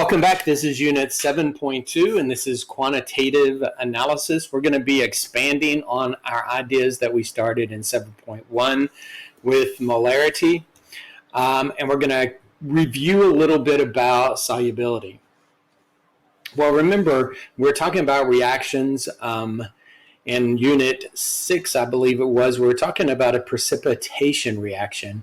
Welcome back. This is Unit 7.2, and this is quantitative analysis. We're going to be expanding on our ideas that we started in 7.1 with molarity, and we're going to review a little bit about solubility. Well, remember, we're talking about reactions in Unit 6, I believe it was. We were talking about a precipitation reaction.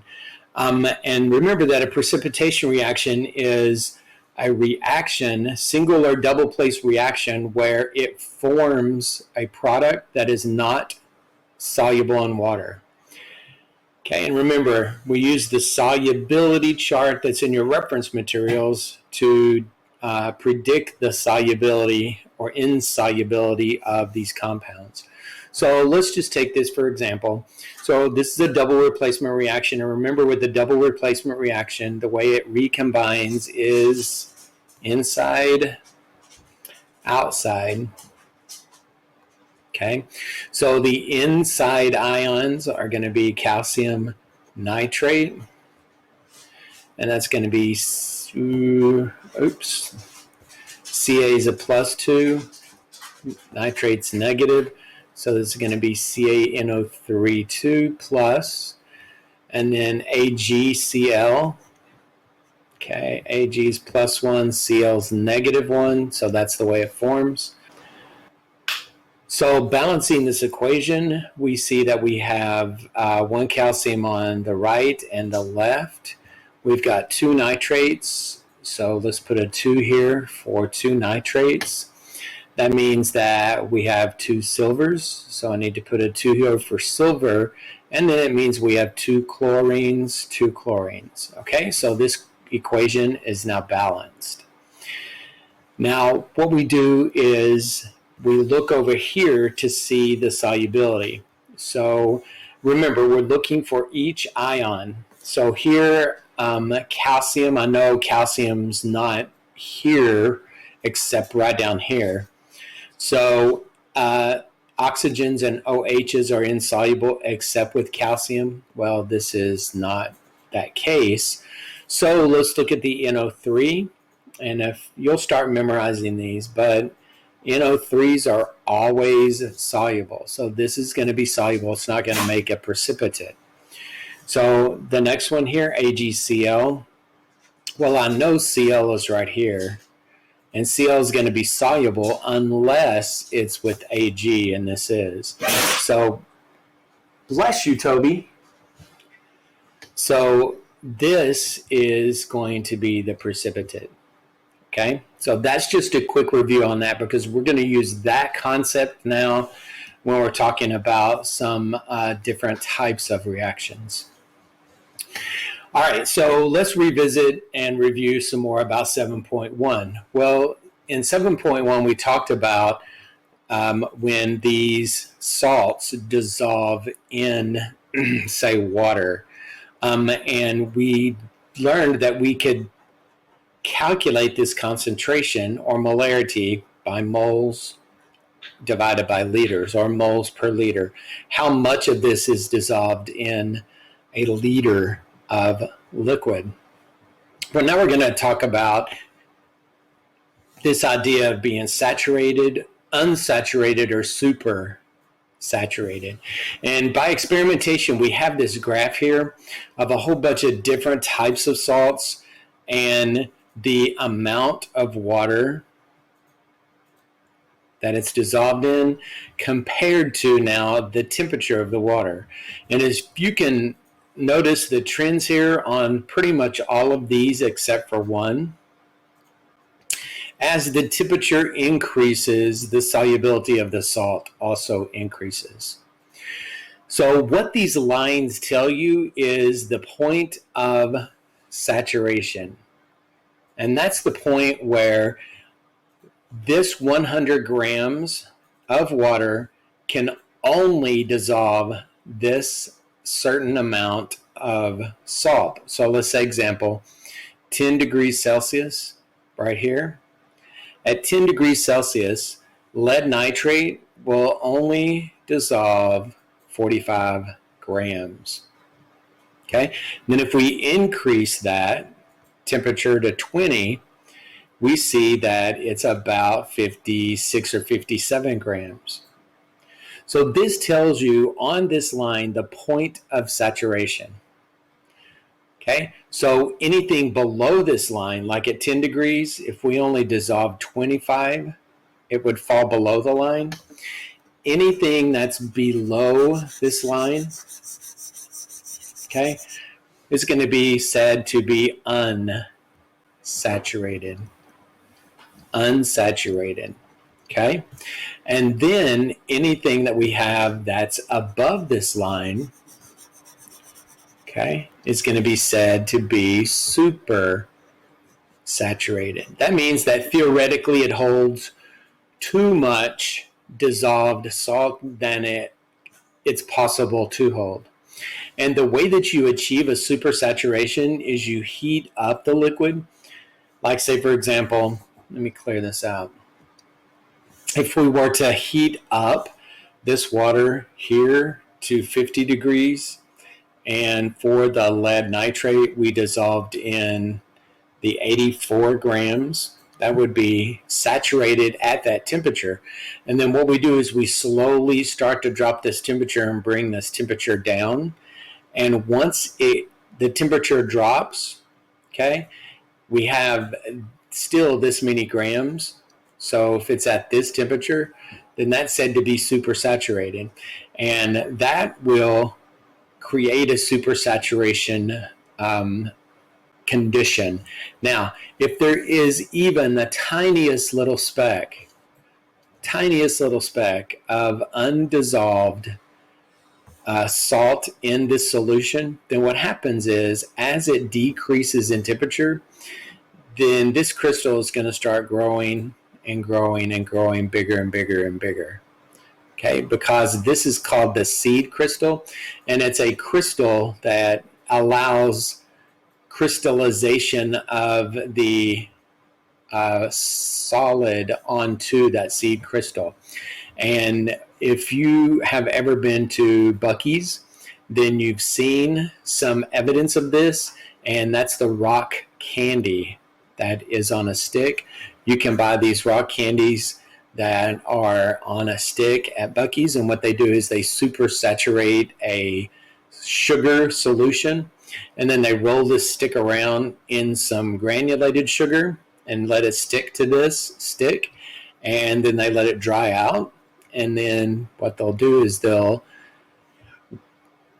And remember that a precipitation reaction is a reaction, single or double place reaction, where it forms a product that is not soluble in water. Okay, and remember, we use the solubility chart that's in your reference materials to predict the solubility or insolubility of these compounds. So let's just take this for example. So this is a double replacement reaction, and remember with the double replacement reaction, the way it recombines is inside, outside. Okay, so the inside ions are going to be calcium nitrate, and that's going to be, Ca is a +2, nitrate's negative. So this is going to be CaNO3 plus, and then AgCl. Okay, Ag is +1, Cl's -1, so that's the way it forms. So balancing this equation, we see that we have one calcium on the right and the left. We've got two nitrates, so let's put a 2 here for two nitrates. That means that we have two silvers, so I need to put a 2 here for silver, and then it means we have two chlorines. Okay, so this equation is now balanced. Now, what we do is we look over here to see the solubility. So remember, we're looking for each ion. So here, calcium, I know calcium's not here except right down here. So oxygens and OHs are insoluble except with calcium. Well, this is not that case. So let's look at the NO3, and if you'll start memorizing these, but NO3s are always soluble. So this is going to be soluble. It's not going to make a precipitate. So the next one here, AgCl. Well, I know Cl is right here. And Cl is going to be soluble unless it's with Ag, and this is. So, bless you, Toby. So, this is going to be the precipitate. Okay? So, that's just a quick review on that because we're going to use that concept now when we're talking about some different types of reactions. All right, so let's revisit and review some more about 7.1. Well, in 7.1, we talked about when these salts dissolve in, say, water. And we learned that we could calculate this concentration or molarity by moles divided by liters or moles per liter. How much of this is dissolved in a liter of liquid. But now we're going to talk about this idea of being saturated, unsaturated, or supersaturated. And by experimentation, we have this graph here of a whole bunch of different types of salts and the amount of water that it's dissolved in compared to now the temperature of the water. And as you can notice the trends here on pretty much all of these except for one. As the temperature increases, the solubility of the salt also increases. So what these lines tell you is the point of saturation. And that's the point where this 100 grams of water can only dissolve this certain amount of salt. So let's say example, 10 degrees Celsius right here. At 10 degrees Celsius, lead nitrate will only dissolve 45 grams. Okay, then if we increase that temperature to 20, we see that it's about 56 or 57 grams. So this tells you on this line the point of saturation. Okay, so anything below this line, like at 10 degrees, if we only dissolve 25, it would fall below the line. Anything that's below this line, okay, is going to be said to be unsaturated. Unsaturated. Okay, and then anything that we have that's above this line, okay, is going to be said to be super saturated. That means that theoretically it holds too much dissolved salt than it's possible to hold. And the way that you achieve a supersaturation is you heat up the liquid. Like, say, for example, let me clear this out. If we were to heat up this water here to 50 degrees, and for the lead nitrate, we dissolved in the 84 grams, that would be saturated at that temperature. And then what we do is we slowly start to drop this temperature and bring this temperature down. And once the temperature drops, okay, we have still this many grams. So if it's at this temperature, then that's said to be supersaturated. And that will create a supersaturation condition. Now, if there is even the tiniest little speck of undissolved salt in this solution, then what happens is as it decreases in temperature, then this crystal is going to start growing and growing and growing bigger and bigger and bigger. Okay, because this is called the seed crystal, and it's a crystal that allows crystallization of the solid onto that seed crystal. And if you have ever been to Buc-ee's, then you've seen some evidence of this, and that's the rock candy that is on a stick. You can buy these rock candies that are on a stick at Buc-ee's, and what they do is they supersaturate a sugar solution, and then they roll this stick around in some granulated sugar and let it stick to this stick, and then they let it dry out. And then what they'll do is they'll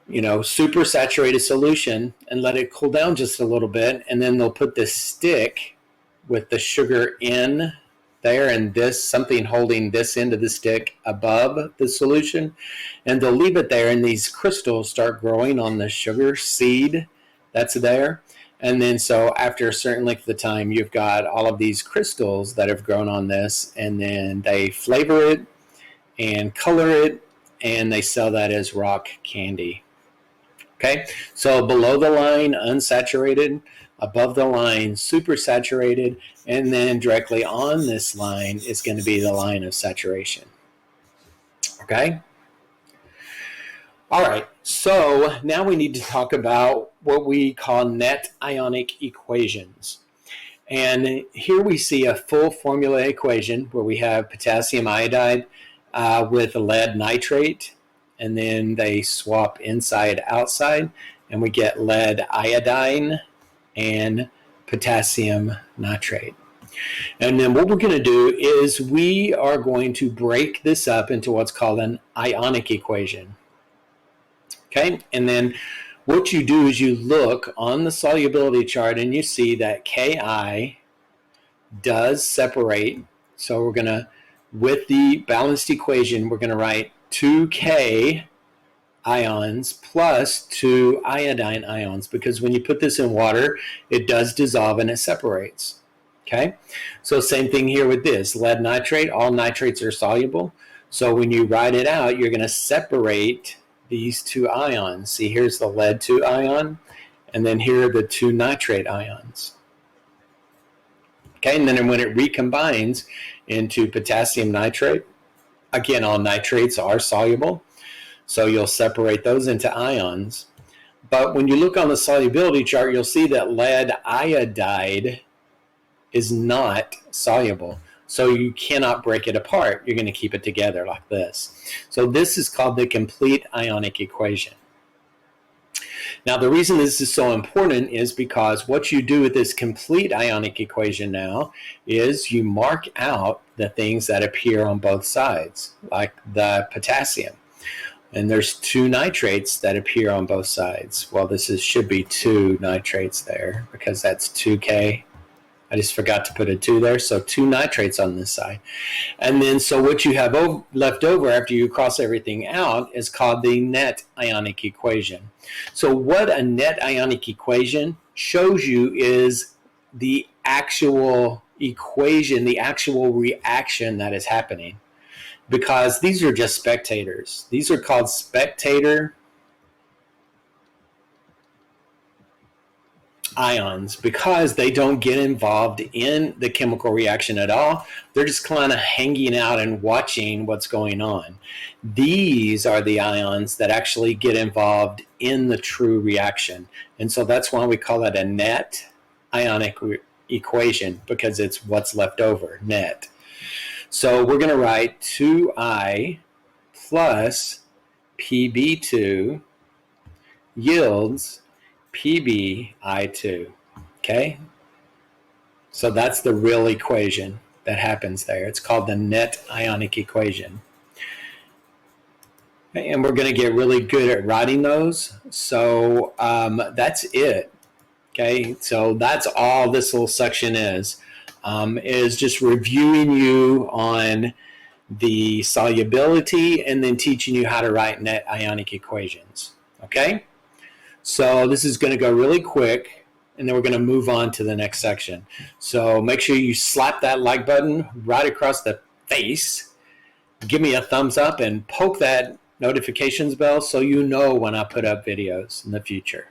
supersaturate a solution and let it cool down just a little bit, and then they'll put this stick with the sugar in there and something holding this end of the stick above the solution, and they'll leave it there, and these crystals start growing on the sugar seed that's there. And then so after a certain length of time, you've got all of these crystals that have grown on this, and then they flavor it and color it, and they sell that as rock candy. Okay, so below the line, unsaturated; above the line, supersaturated; and then directly on this line is going to be the line of saturation. Okay? All right, so now we need to talk about what we call net ionic equations. And here we see a full formula equation where we have potassium iodide with lead nitrate, and then they swap inside outside, and we get lead iodine and potassium nitrate. And then what we're going to do is we are going to break this up into what's called an ionic equation. Okay, and then what you do is you look on the solubility chart and you see that Ki does separate. So we're going to, with the balanced equation, we're going to write 2K ions plus 2 iodine ions, because when you put this in water, it does dissolve and it separates. Okay, so same thing here with this. Lead nitrate, all nitrates are soluble. So when you write it out, you're going to separate these 2 ions. See, here's the lead 2 ion, and then here are the 2 nitrate ions. Okay, and then when it recombines into potassium nitrate, again, all nitrates are soluble, so you'll separate those into ions. But when you look on the solubility chart, you'll see that lead iodide is not soluble. So you cannot break it apart. You're going to keep it together like this. So this is called the complete ionic equation. Now, the reason this is so important is because what you do with this complete ionic equation now is you mark out the things that appear on both sides, like the potassium. And there's 2 nitrates that appear on both sides. Well, should be 2 nitrates there because that's 2K. I just forgot to put a 2 there. So 2 nitrates on this side. And then so what you have left over after you cross everything out is called the net ionic equation. So what a net ionic equation shows you is the actual equation, the actual reaction that is happening. Because these are just spectators. These are called spectator ions because they don't get involved in the chemical reaction at all. They're just kind of hanging out and watching what's going on. These are the ions that actually get involved in the true reaction. And so that's why we call it a net ionic equation, because it's what's left over, net. So we're going to write 2I plus Pb2 yields PbI2, okay? So that's the real equation that happens there. It's called the net ionic equation. Okay, and we're going to get really good at writing those. So that's it, okay? So that's all this little section is just reviewing you on the solubility and then teaching you how to write net ionic equations, okay? So this is going to go really quick, and then we're going to move on to the next section. So make sure you slap that like button right across the face, give me a thumbs up, and poke that notifications bell so you know when I put up videos in the future.